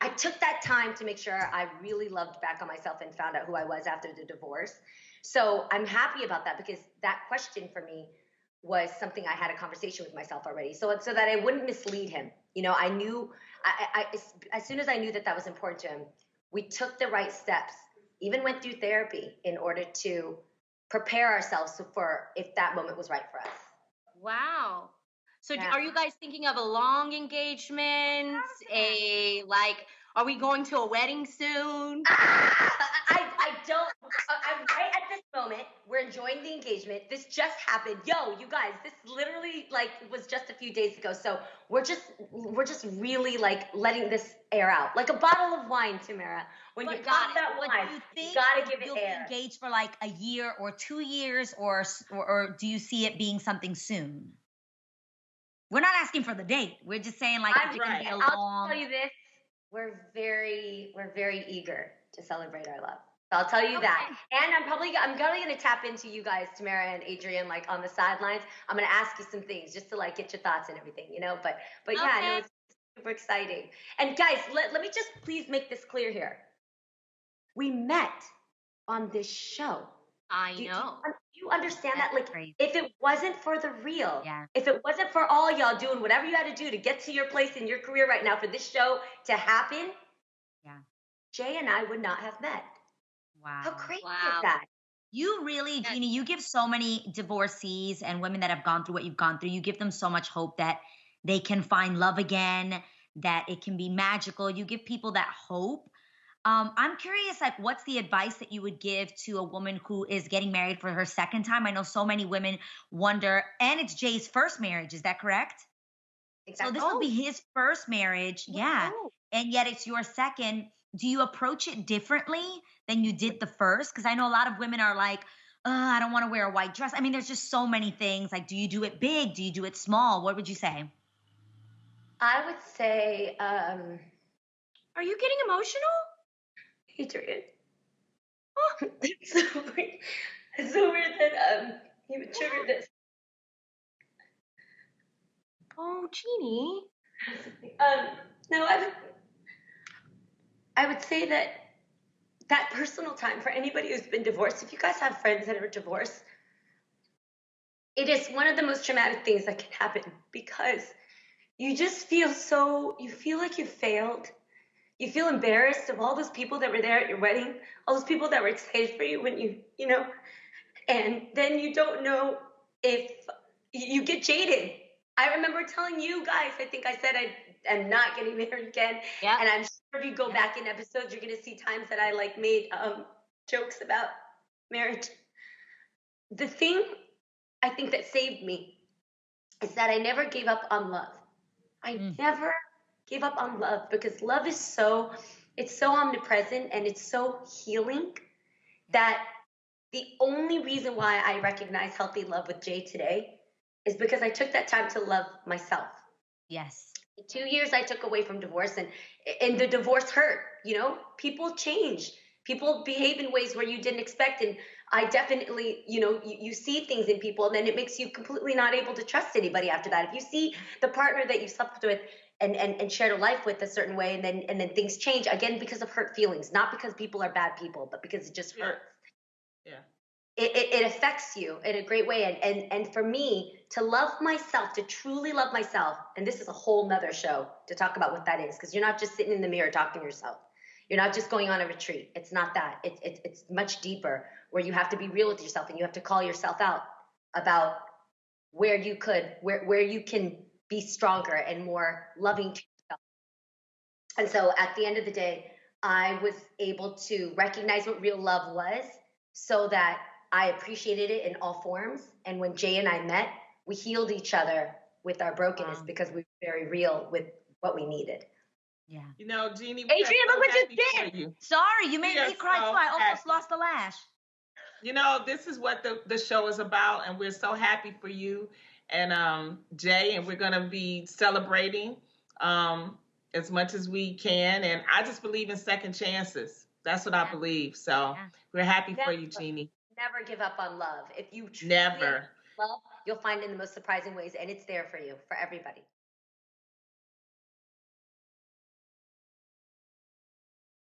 I took that time to make sure I really loved back on myself and found out who I was after the divorce. So I'm happy about that because that question for me was something I had a conversation with myself already. So that I wouldn't mislead him. You know, I knew as soon as I knew that that was important to him, we took the right steps, even went through therapy in order to prepare ourselves for if that moment was right for us. Wow. So Yeah. are you guys thinking of a long engagement? Are we going to a wedding soon? I don't. I'm right at this moment. We're enjoying the engagement. This just happened. Yo, you guys, this literally like was just a few days ago. So we're just really like letting this air out, like a bottle of wine, Tamara. When you pop that But wine, do you you think gotta give it you'll be air. engaged for like a year or 2 years, or do you see it being something soon? We're not asking for the date. We're just saying like I'm if it's gonna be a I'll tell long. you this. We're very eager to celebrate our love. So I'll tell you that. Okay. And I'm probably gonna tap into you guys, Tamara and Adrian, like on the sidelines. I'm gonna ask you some things just to like get your thoughts and everything, you know. But yeah, no, Okay. it's super exciting. And guys, let me just please make this clear here. We met on this show. I Do know. you understand that? That's Like, crazy. if it wasn't for the real, Yeah. if it wasn't for all y'all doing whatever you had to do to get to your place in your career right now for this show to happen, Yeah. Jay and I would not have met. How Wow. crazy is Wow. that? You really, That- Jeannie, you give so many divorcees and women that have gone through what you've gone through, you give them so much hope that they can find love again, that it can be magical. You give people that hope. I'm curious, like, what's the advice that you would give to a woman who is getting married for her second time? I know so many women wonder, and it's Jay's first marriage, is that correct? So Exactly. this will Oh, be his first marriage, yeah, oh. and yet it's your second. Do you approach it differently than you did the first? Because I know a lot of women are like, I don't want to wear a white dress. I mean, there's just so many things. Like, do you do it big? Do you do it small? What would you say? I would say, Are you getting emotional? Adrian. It's so weird. It's so weird that you would trigger this. Oh, Jeannie. Um, no, I would say that personal time for anybody who's been divorced. If you guys have friends that are divorced, it is one of the most traumatic things that can happen because you feel like you failed. You feel embarrassed of all those people that were there at your wedding, all those people that were excited for you when you know, and then you don't know if you get jaded. I remember telling you guys, I think I said I am not getting married again. Yep. And I'm sure if you go Yeah. back in episodes, you're going to see times that I like made jokes about marriage. The thing I think that saved me is that I never gave up on love. I Mm, never gave up on love because love is it's so omnipresent and it's so healing that the only reason why I recognize healthy love with Jay today is because I took that time to love myself. yes. 2 years I took away from divorce, and the divorce hurt. You know, people change. People behave in ways where you didn't expect, and I definitely, you see things in people, and then it makes you completely not able to trust anybody after that. If you see the partner that you slept with and shared a life with a certain way, and then things change again because of hurt feelings, not because people are bad people, but because it just hurts. Yeah. It affects you in a great way. And for me to love myself, to truly love myself, and this is a whole nother show to talk about what that is, because you're not just sitting in the mirror talking to yourself. You're not just going on a retreat. It's not that. It's much deeper, where you have to be real with yourself and you have to call yourself out about where you can be stronger and more loving to yourself. And so at the end of the day, I was able to recognize what real love was so that I appreciated it in all forms. And when Jay and I met, we healed each other with our brokenness Wow. because we were very real with what we needed. Yeah. You know, Jeannie, we are Adrian, so look what you happy for did. you. Sorry, you We made are me cry so too. I almost happy. lost a lash. You know, this is what the show is about, and we're so happy for you and Jay, and we're gonna be celebrating um, as much as we can. And I just believe in second chances. That's what I Yeah. believe. So Yeah. we're happy for Never, you, Jeannie. never give up on love. If you truly Never. love, you'll find it in the most surprising ways, and it's there for you, for everybody.